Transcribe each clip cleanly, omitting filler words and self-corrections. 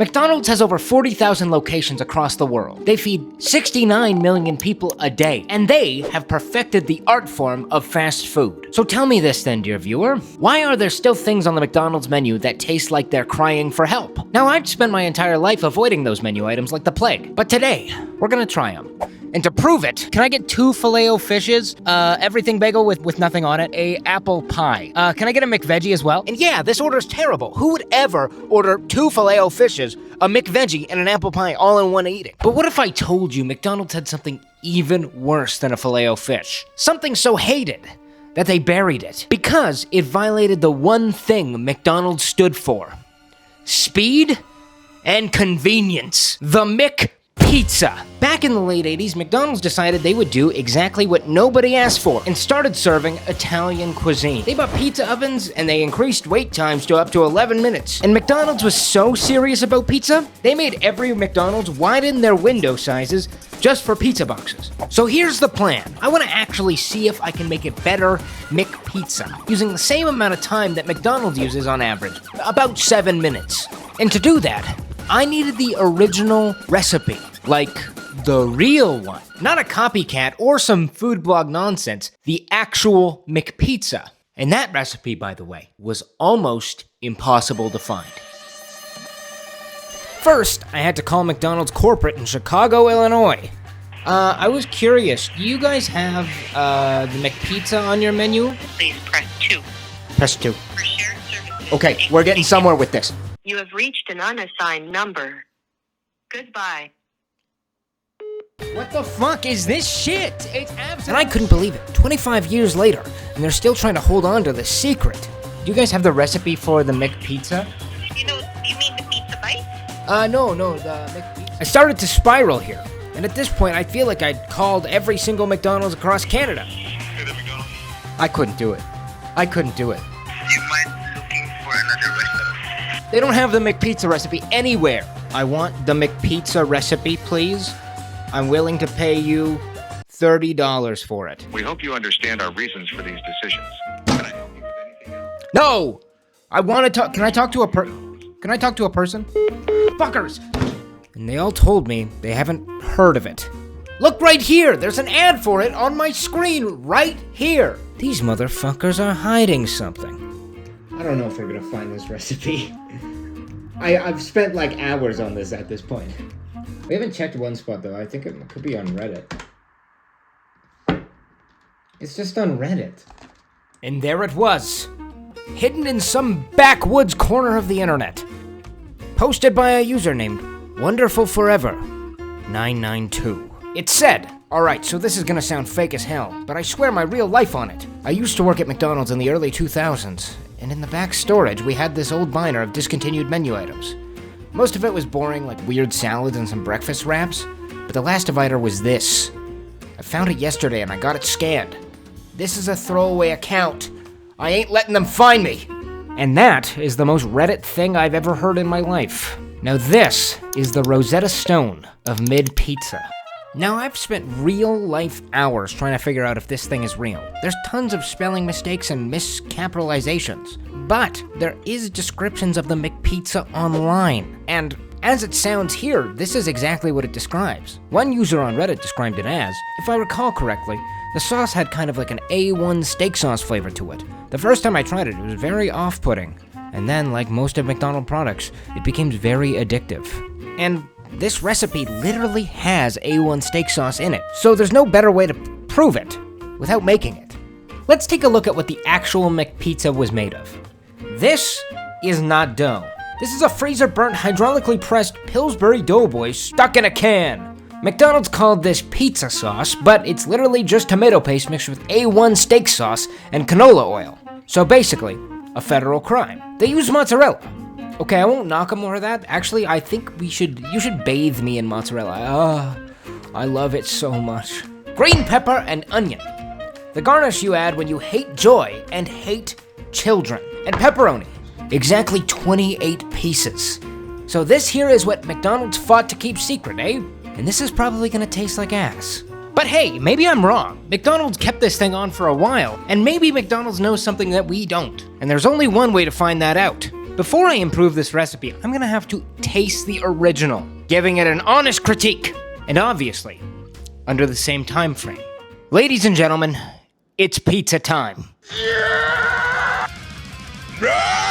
McDonald's has over 40,000 locations across the world. They feed 69 million people a day, and they have perfected the art form of fast food. So tell me this then, dear viewer. Why are there still things on the McDonald's menu that taste like they're crying for help? Now, I've spent my entire life avoiding those menu items like the plague, but today, we're gonna try them. And to prove it, can I get 2 filet-o-fishes, everything bagel with nothing on it, a apple pie? Can I get a McVeggie as well? And yeah, this order's terrible. Who would ever order 2 filet-o-fishes, a McVeggie, and an apple pie all in one eating? But what if I told you McDonald's had something even worse than a filet-o-fish? Something so hated that they buried it because it violated the one thing McDonald's stood for: speed and convenience. The McPizza. Back in the late 80s, McDonald's decided they would do exactly what nobody asked for and started serving Italian cuisine. They bought pizza ovens and they increased wait times to up to 11 minutes. And McDonald's was so serious about pizza, they made every McDonald's widen their window sizes just for pizza boxes. So here's the plan. I want to actually see if I can make a better McPizza using the same amount of time that McDonald's uses on average, about 7 minutes. And to do that, I needed the original recipe, like the real one. Not a copycat or some food blog nonsense, the actual McPizza. And that recipe, by the way, was almost impossible to find. First, I had to call McDonald's corporate in Chicago, Illinois. I was curious, do you guys have the McPizza on your menu? Please press 2. Press 2. For shared services. Okay, we're getting somewhere with this. You have reached an unassigned number. Goodbye. What the fuck is this shit? It's absolutely... And I couldn't believe it. 25 years later, and they're still trying to hold on to this secret. Do you guys have the recipe for the McPizza? You mean the pizza bite? No, the McPizza. I started to spiral here, and at this point, I feel like I'd called every single McDonald's across Canada. Hey there, McDonald's. I couldn't do it. You mind looking for another restaurant? They don't have the McPizza recipe anywhere. I want the McPizza recipe, please. I'm willing to pay you $30 for it. We hope you understand our reasons for these decisions. Can I help you with anything else? No! I want to talk. Can I talk to a person? Fuckers! And they all told me they haven't heard of it. Look right here! There's an ad for it on my screen right here! These motherfuckers are hiding something. I don't know if we're gonna find this recipe. I've spent like hours on this at this point. We haven't checked one spot though. I think it could be on Reddit. It's just on Reddit. And there it was. Hidden in some backwoods corner of the internet. Posted by a user named WonderfulForever992. It said, alright, so this is gonna sound fake as hell, but I swear my real life on it. I used to work at McDonald's in the early 2000s, and in the back storage we had this old binder of discontinued menu items. Most of it was boring, like weird salads and some breakfast wraps, but the last divider was this. I found it yesterday and I got it scanned. This is a throwaway account. I ain't letting them find me. And that is the most Reddit thing I've ever heard in my life. Now this is the Rosetta Stone of McPizza. Now I've spent real life hours trying to figure out if this thing is real. There's tons of spelling mistakes and miscapitalizations, but there is descriptions of the McPizza online. And as it sounds here, this is exactly what it describes. One user on Reddit described it as, if I recall correctly, the sauce had kind of like an A1 steak sauce flavor to it. The first time I tried it, it was very off-putting. And then, like most of McDonald's products, it became very addictive. And this recipe literally has A1 steak sauce in it, so there's no better way to prove it without making it. Let's take a look at what the actual McPizza was made of. This is not dough. This is a freezer-burnt, hydraulically pressed Pillsbury Doughboy stuck in a can. McDonald's called this pizza sauce, but it's literally just tomato paste mixed with A1 steak sauce and canola oil. So basically, a federal crime. They use mozzarella. Okay, I won't knock them over that. Actually, I think you should bathe me in mozzarella. I love it so much. Green pepper and onion. The garnish you add when you hate joy and hate children. And pepperoni. Exactly 28 pieces. So this here is what McDonald's fought to keep secret, eh? And this is probably gonna taste like ass. But hey, maybe I'm wrong. McDonald's kept this thing on for a while, and maybe McDonald's knows something that we don't. And there's only one way to find that out. Before I improve this recipe, I'm gonna have to taste the original, giving it an honest critique, and obviously, under the same time frame. Ladies and gentlemen, it's pizza time.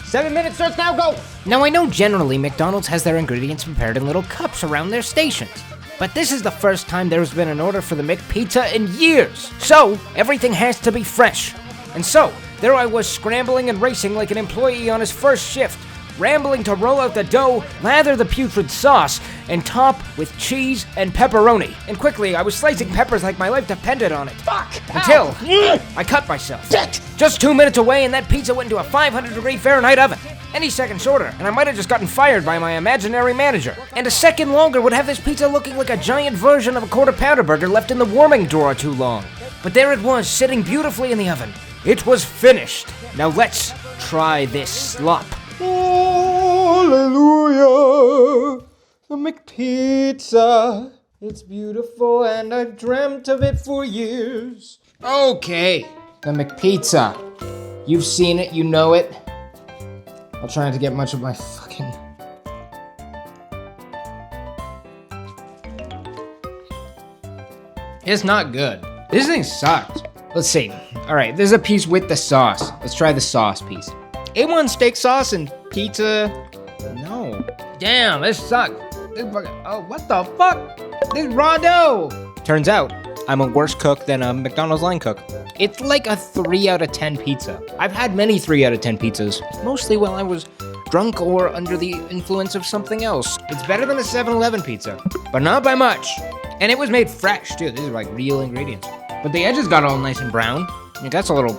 7 minutes starts now, go! Now I know generally McDonald's has their ingredients prepared in little cups around their stations, but this is the first time there's been an order for the McPizza in years. So, everything has to be fresh. And so, there I was scrambling and racing like an employee on his first shift, rambling to roll out the dough, lather the putrid sauce, and top with cheese and pepperoni. And quickly, I was slicing peppers like my life depended on it. Fuck! Until I cut myself. Just 2 minutes away and that pizza went into a 500-degree Fahrenheit oven. Any second shorter, and I might have just gotten fired by my imaginary manager. And a second longer would have this pizza looking like a giant version of a quarter pounder burger left in the warming drawer too long. But there it was, sitting beautifully in the oven. It was finished. Now let's try this slop. Hallelujah, the McPizza. It's beautiful and I've dreamt of it for years. Okay, the McPizza. You've seen it, you know it. I'll try not to get much of my fucking... It's not good. This thing sucks. Let's see. Alright, there's a piece with the sauce. Let's try the sauce piece. A1 steak sauce and pizza. No. Damn, this sucks. Oh, what the fuck? This raw dough. Turns out, I'm a worse cook than a McDonald's line cook. It's like a 3 out of 10 pizza. I've had many 3 out of 10 pizzas, mostly while I was drunk or under the influence of something else. It's better than a 7-Eleven pizza, but not by much. And it was made fresh too. These are like real ingredients. But the edges got all nice and brown. That's a little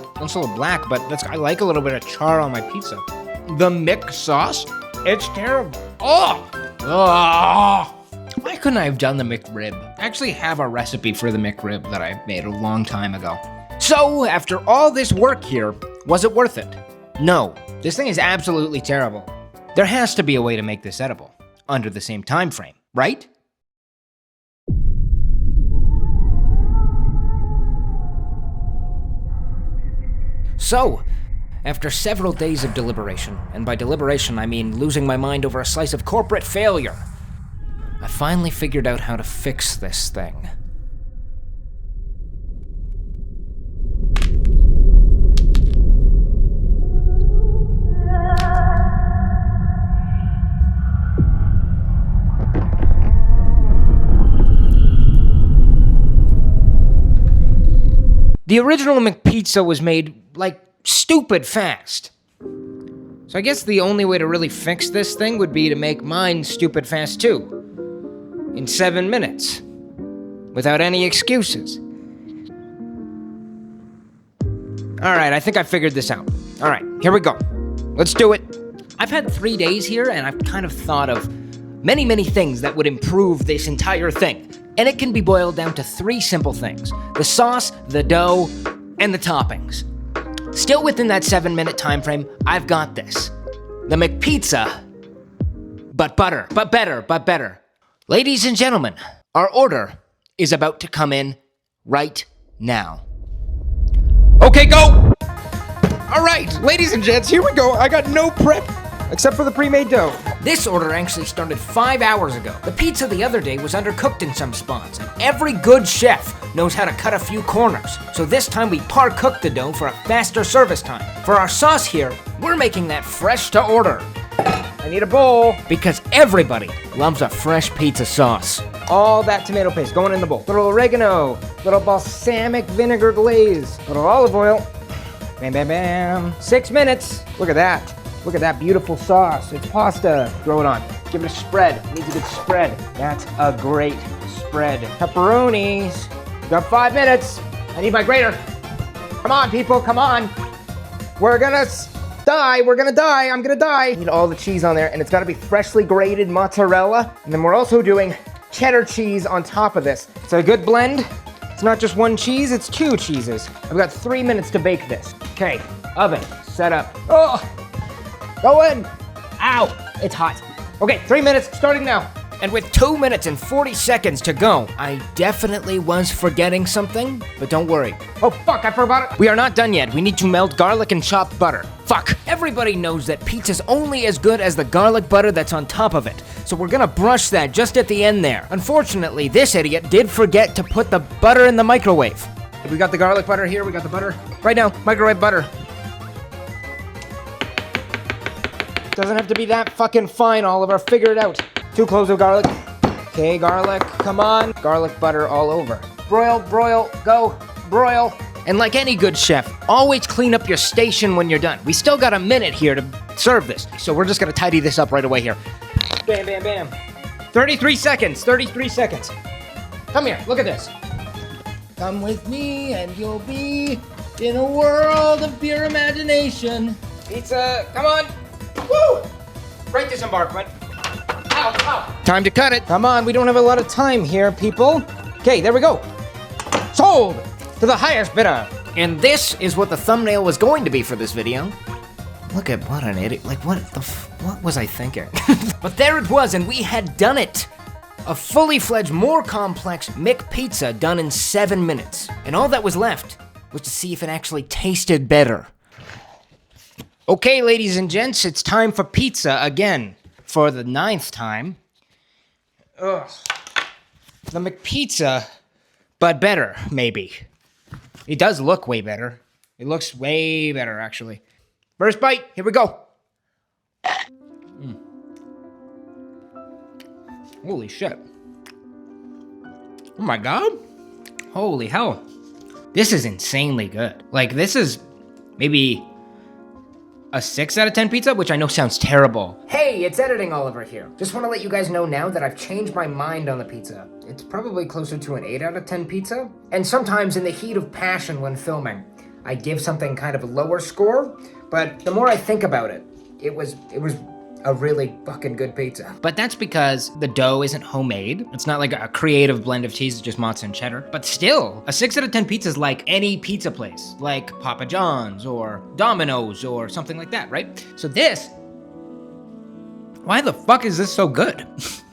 black, but I like a little bit of char on my pizza. The Mc sauce, it's terrible. Oh! Why couldn't I have done the McRib? I actually have a recipe for the McRib that I made a long time ago. So, after all this work here, was it worth it? No, this thing is absolutely terrible. There has to be a way to make this edible, under the same time frame, right? So, after several days of deliberation, and by deliberation I mean losing my mind over a slice of corporate failure, I finally figured out how to fix this thing. The original McPizza was made, like, stupid fast. So I guess the only way to really fix this thing would be to make mine stupid fast too. In 7 minutes. Without any excuses. Alright, I think I figured this out. Alright, here we go. Let's do it. I've had 3 days here and I've kind of thought of many things that would improve this entire thing. And it can be boiled down to 3 simple things. The sauce, the dough, and the toppings. Still within that 7-minute time frame, I've got this. The McPizza, but better. Ladies and gentlemen, our order is about to come in right now. Okay, go! Alright, ladies and gents, here we go. I got no prep, except for the pre-made dough. This order actually started 5 hours ago. The pizza the other day was undercooked in some spots, and every good chef knows how to cut a few corners. So this time we par-cooked the dough for a faster service time. For our sauce here, we're making that fresh to order. I need a bowl, because everybody loves a fresh pizza sauce. All that tomato paste going in the bowl. Little oregano, little balsamic vinegar glaze, little olive oil. Bam, bam, bam. 6 minutes. Look at that. Look at that beautiful sauce. It's pasta. Throw it on. Give it a spread. It needs a good spread. That's a great spread. Pepperonis. We got 5 minutes. I need my grater. Come on, people. Come on. We're gonna die. We're gonna die. I'm gonna die. I need all the cheese on there, and it's gotta be freshly grated mozzarella. And then we're also doing cheddar cheese on top of this. It's a good blend. It's not just 1 cheese, it's 2 cheeses. I've got 3 minutes to bake this. Okay, oven, set up. Oh! Go in! Ow! It's hot. Okay, 3 minutes, starting now. And with 2 minutes and 40 seconds to go, I definitely was forgetting something, but don't worry. Oh fuck, I forgot it. We are not done yet. We need to melt garlic and chopped butter. Fuck. Everybody knows that pizza's only as good as the garlic butter that's on top of it. So we're gonna brush that just at the end there. Unfortunately, this idiot did forget to put the butter in the microwave. We got the garlic butter here, we got the butter. Right now, microwave butter. Doesn't have to be that fucking fine, Oliver. Figure it out. 2 cloves of garlic. Okay, garlic, come on. Garlic butter all over. Broil, broil, go, broil. And like any good chef, always clean up your station when you're done. We still got a minute here to serve this, so we're just gonna tidy this up right away here. Bam, bam, bam. 33 seconds, 33 seconds. Come here, look at this. Come with me and you'll be in a world of pure imagination. Pizza, come on. Woo! Right disembarkment. Ow, ow. Time to cut it. Come on, we don't have a lot of time here, people. Okay, there we go. Sold to the highest bidder. And this is what the thumbnail was going to be for this video. Look at what an idiot. Like, what was I thinking? But there it was, and we had done it. A fully fledged, more complex McPizza done in 7 minutes. And all that was left was to see if it actually tasted better. Okay, ladies and gents, it's time for pizza again. For the 9th time. Ugh. The McPizza, but better, maybe. It does look way better. It looks way better, actually. First bite, here we go. Holy shit. Oh my god. Holy hell. This is insanely good. Like, this is maybe a 6 out of 10 pizza, which I know sounds terrible. Hey, it's Editing Oliver here. Just want to let you guys know now that I've changed my mind on the pizza. It's probably closer to an 8 out of 10 pizza. And sometimes in the heat of passion when filming, I give something kind of a lower score, but the more I think about it, it was a really fucking good pizza. But that's because the dough isn't homemade. It's not like a creative blend of cheese, it's just mozza and cheddar. But still, a 6 out of 10 pizza is like any pizza place, like Papa John's or Domino's or something like that, right? So this, why the fuck is this so good?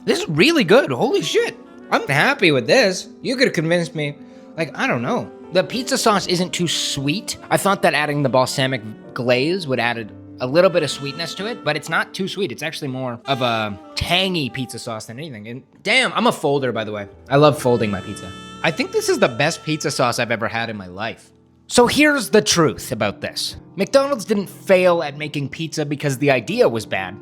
This is really good, holy shit. I'm happy with this. You could have convinced me, like, I don't know. The pizza sauce isn't too sweet. I thought that adding the balsamic glaze would add a little bit of sweetness to it, but it's not too sweet. It's actually more of a tangy pizza sauce than anything. And damn, I'm a folder, by the way. I love folding my pizza. I think this is the best pizza sauce I've ever had in my life. So here's the truth about this. McDonald's didn't fail at making pizza because the idea was bad.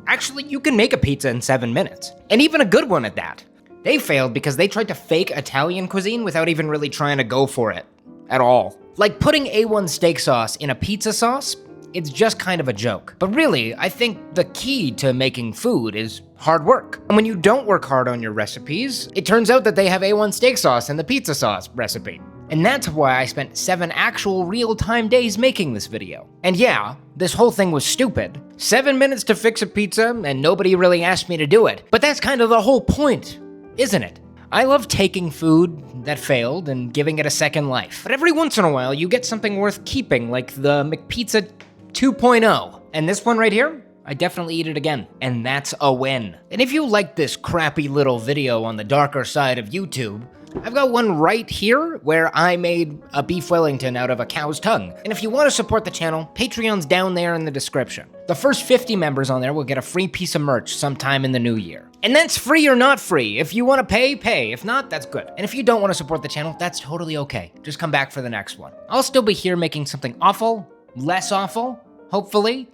Actually, you can make a pizza in 7 minutes, and even a good one at that. They failed because they tried to fake Italian cuisine without even really trying to go for it at all. Like putting A1 steak sauce in a pizza sauce, it's just kind of a joke. But really, I think the key to making food is hard work. And when you don't work hard on your recipes, it turns out that they have A1 steak sauce in the pizza sauce recipe. And that's why I spent 7 actual real-time days making this video. And yeah, this whole thing was stupid. 7 minutes to fix a pizza, and nobody really asked me to do it. But that's kind of the whole point, isn't it? I love taking food that failed and giving it a second life. But every once in a while, you get something worth keeping, like the McPizza 2.0. And this one right here, I definitely eat it again. And that's a win. And if you like this crappy little video on the darker side of YouTube, I've got one right here where I made a beef Wellington out of a cow's tongue. And if you want to support the channel, Patreon's down there in the description. The first 50 members on there will get a free piece of merch sometime in the new year. And that's free or not free. If you want to pay, pay. If not, that's good. And if you don't want to support the channel, that's totally okay. Just come back for the next one. I'll still be here making something awful, less awful, hopefully,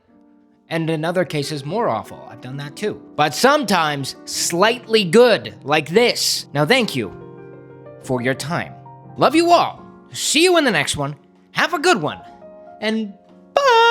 and in other cases more awful. I've done that too. But sometimes slightly good, like this. Now thank you for your time. Love you all. See you in the next one. Have a good one. And bye!